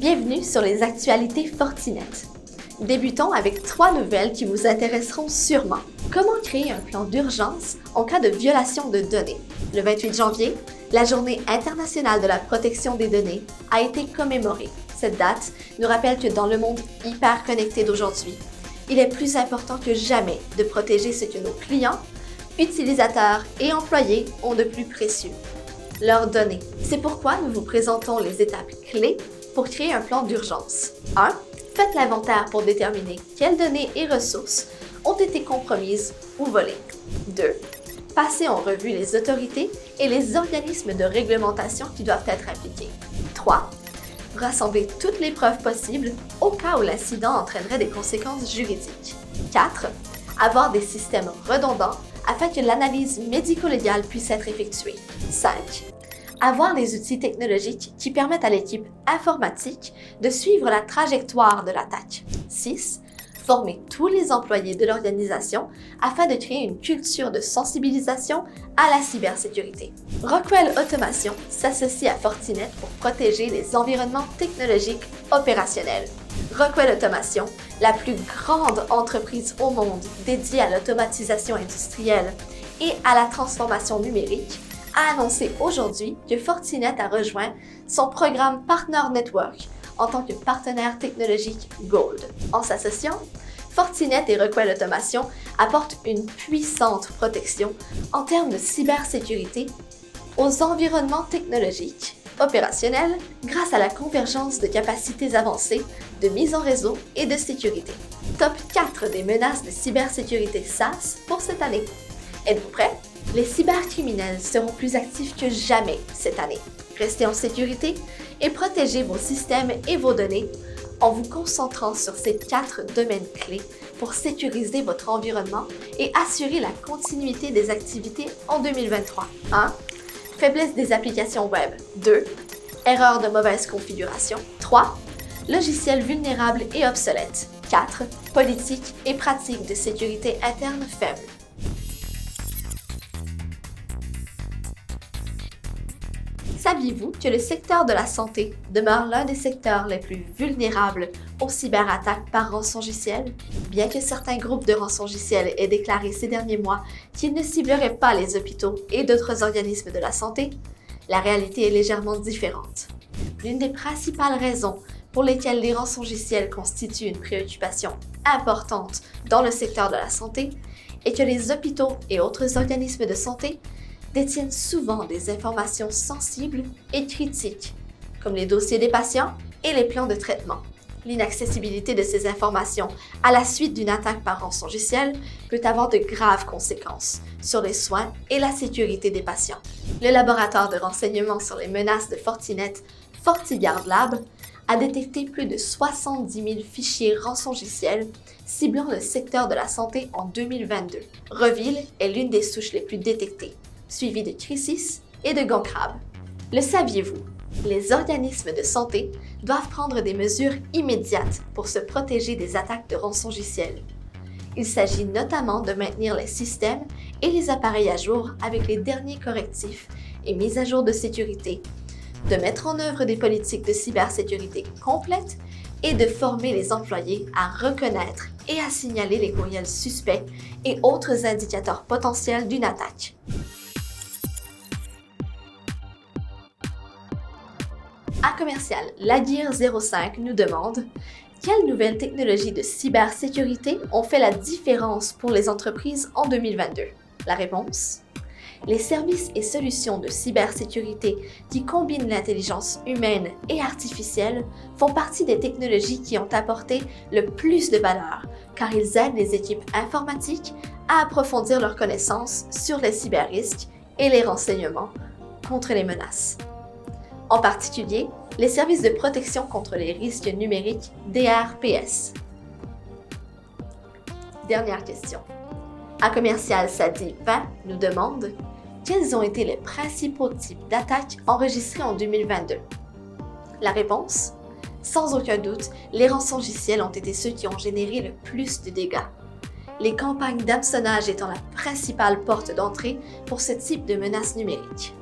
Bienvenue sur les actualités Fortinet. Débutons avec 3 nouvelles qui vous intéresseront sûrement. Comment créer un plan d'urgence en cas de violation de données? Le 28 janvier, la Journée internationale de la protection des données a été commémorée. Cette date nous rappelle que dans le monde hyper connecté d'aujourd'hui, il est plus important que jamais de protéger ce que nos clients, utilisateurs et employés ont de plus précieux, leurs données. C'est pourquoi nous vous présentons les étapes clés pour créer un plan d'urgence. 1. Faites l'inventaire pour déterminer quelles données et ressources ont été compromises ou volées. 2. Passez en revue les autorités et les organismes de réglementation qui doivent être impliqués. 3. Rassemblez toutes les preuves possibles au cas où l'incident entraînerait des conséquences juridiques. 4. Avoir des systèmes redondants afin que l'analyse médico-légale puisse être effectuée. 5. Avoir les outils technologiques qui permettent à l'équipe informatique de suivre la trajectoire de l'attaque. 6. Former tous les employés de l'organisation afin de créer une culture de sensibilisation à la cybersécurité. Rockwell Automation s'associe à Fortinet pour protéger les environnements technologiques opérationnels. Rockwell Automation, la plus grande entreprise au monde dédiée à l'automatisation industrielle et à la transformation numérique, a annoncé aujourd'hui que Fortinet a rejoint son programme Partner Network en tant que partenaire technologique Gold. En s'associant, Fortinet et Rockwell Automation apportent une puissante protection en termes de cybersécurité aux environnements technologiques opérationnels grâce à la convergence de capacités avancées de mise en réseau et de sécurité. Top 4 des menaces de cybersécurité SaaS pour cette année. Êtes-vous prêts? Les cybercriminels seront plus actifs que jamais cette année. Restez en sécurité et protégez vos systèmes et vos données en vous concentrant sur ces 4 domaines clés pour sécuriser votre environnement et assurer la continuité des activités en 2023. 1. Faiblesse des applications web. 2. Erreur de mauvaise configuration. 3. Logiciels vulnérables et obsolètes. 4. Politique et pratiques de sécurité interne faibles. Saviez-vous que le secteur de la santé demeure l'un des secteurs les plus vulnérables aux cyberattaques par rançongiciel? Bien que certains groupes de rançongiciel aient déclaré ces derniers mois qu'ils ne cibleraient pas les hôpitaux et d'autres organismes de la santé, la réalité est légèrement différente. L'une des principales raisons pour lesquelles les rançongiciels constituent une préoccupation importante dans le secteur de la santé est que les hôpitaux et autres organismes de santé détiennent souvent des informations sensibles et critiques, comme les dossiers des patients et les plans de traitement. L'inaccessibilité de ces informations à la suite d'une attaque par rançongiciel peut avoir de graves conséquences sur les soins et la sécurité des patients. Le laboratoire de renseignement sur les menaces de Fortinet, FortiGuard Lab, a détecté plus de 70 000 fichiers rançongiciels ciblant le secteur de la santé en 2022. Revil est l'une des souches les plus détectées, suivi de Crysis et de Goncrab. Le saviez-vous? Les organismes de santé doivent prendre des mesures immédiates pour se protéger des attaques de rançongiciel. Il s'agit notamment de maintenir les systèmes et les appareils à jour avec les derniers correctifs et mises à jour de sécurité, de mettre en œuvre des politiques de cybersécurité complètes et de former les employés à reconnaître et à signaler les courriels suspects et autres indicateurs potentiels d'une attaque. À Commercial Laguirre 05 nous demande quelles nouvelles technologies de cybersécurité ont fait la différence pour les entreprises en 2022? La réponse? Les services et solutions de cybersécurité qui combinent l'intelligence humaine et artificielle font partie des technologies qui ont apporté le plus de valeur, car ils aident les équipes informatiques à approfondir leurs connaissances sur les cyberrisques et les renseignements contre les menaces. En particulier, les services de protection contre les risques numériques DRPS. Dernière question. À Commercial Sadi 20 nous demande quels ont été les principaux types d'attaques enregistrées en 2022? La réponse? Sans aucun doute, les rançongiciels ont été ceux qui ont généré le plus de dégâts. Les campagnes d'hameçonnage étant la principale porte d'entrée pour ce type de menaces numériques.